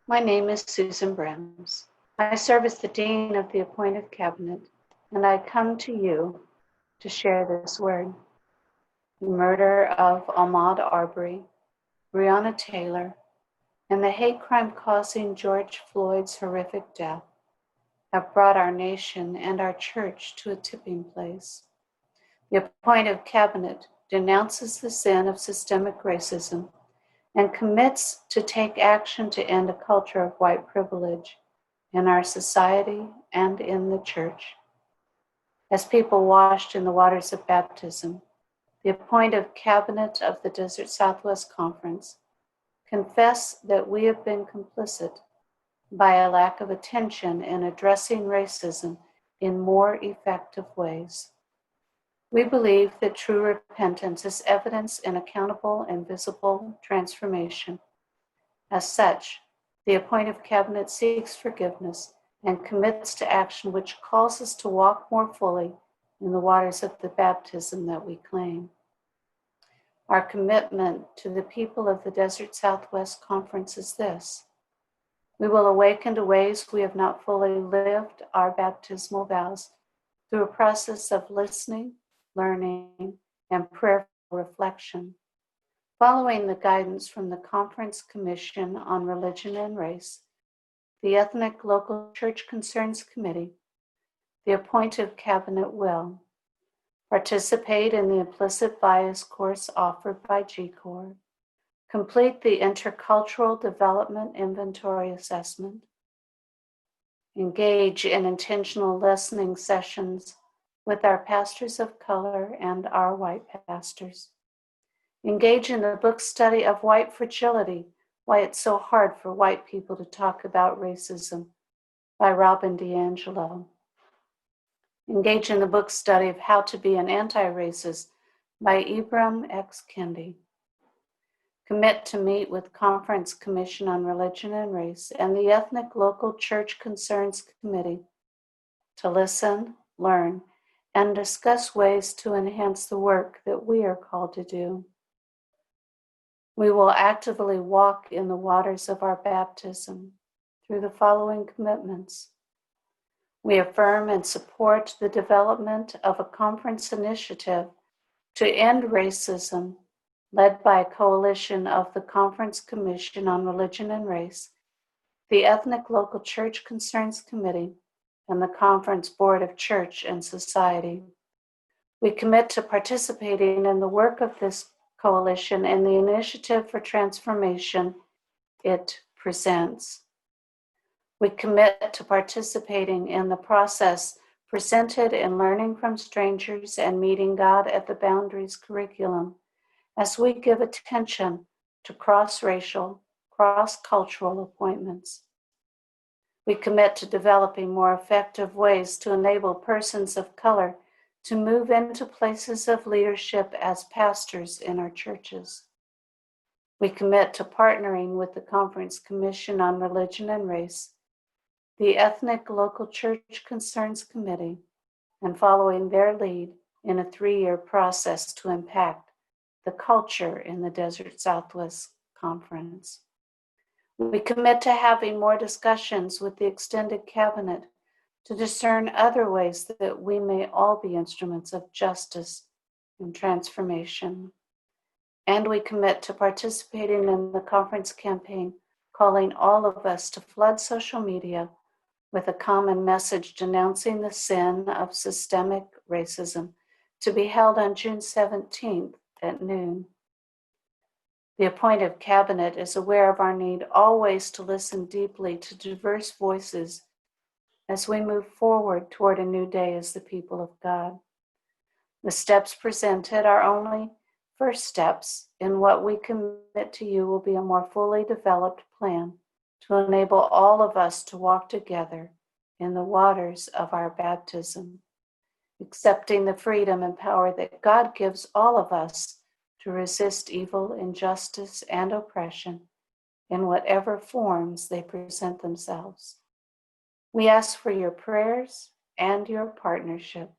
My name is Susan Brims. I serve as the Dean of the Appointive Cabinet, and I come to you to share this word. The murder of Ahmaud Arbery, Breonna Taylor, and the hate crime causing George Floyd's horrific death have brought our nation and our church to a tipping place. The Appointive Cabinet denounces the sin of systemic racism and commits to take action to end a culture of white privilege in our society and in the church. As people washed in the waters of baptism, the Appointive Cabinet of the Desert Southwest Conference confess that we have been complicit by a lack of attention in addressing racism in more effective ways. We believe that true repentance is evidence in accountable and visible transformation. As such, the Appointive Cabinet seeks forgiveness and commits to action which calls us to walk more fully in the waters of the baptism that we claim. Our commitment to the people of the Desert Southwest Conference is this: we will awaken to ways we have not fully lived our baptismal vows through a process of listening, learning, and prayerful reflection. Following the guidance from the Conference Commission on Religion and Race, the Ethnic Local Church Concerns Committee, the Appointive Cabinet will participate in the implicit bias course offered by GCORE, complete the Intercultural Development Inventory Assessment, engage in intentional listening sessions with our pastors of color and our white pastors, engage in the book study of White Fragility, Why It's So Hard for White People to Talk About Racism by Robin DiAngelo, engage in the book study of How to Be an Anti-Racist by Ibram X. Kendi, commit to meet with Conference Commission on Religion and Race and the Ethnic Local Church Concerns Committee to listen, learn, and discuss ways to enhance the work that we are called to do. We will actively walk in the waters of our baptism through the following commitments. We affirm and support the development of a conference initiative to end racism led by a coalition of the Conference Commission on Religion and Race, the Ethnic Local Church Concerns Committee, and the Conference Board of Church and Society. We commit to participating in the work of this coalition and the initiative for transformation it presents. We commit to participating in the process presented in Learning from Strangers and Meeting God at the Boundaries curriculum as we give attention to cross-racial, cross-cultural appointments. We commit to developing more effective ways to enable persons of color to move into places of leadership as pastors in our churches. We commit to partnering with the Conference Commission on Religion and Race, the Ethnic Local Church Concerns Committee, and following their lead in a 3-year process to impact the culture in the Desert Southwest Conference. We commit to having more discussions with the extended cabinet to discern other ways that we may all be instruments of justice and transformation. And we commit to participating in the conference campaign, calling all of us to flood social media with a common message denouncing the sin of systemic racism, to be held on June 17th at noon. The Appointive Cabinet is aware of our need always to listen deeply to diverse voices as we move forward toward a new day as the people of God. The steps presented are only first steps in what we commit to you will be a more fully developed plan to enable all of us to walk together in the waters of our baptism, accepting the freedom and power that God gives all of us to resist evil, injustice, and oppression in whatever forms they present themselves. We ask for your prayers and your partnership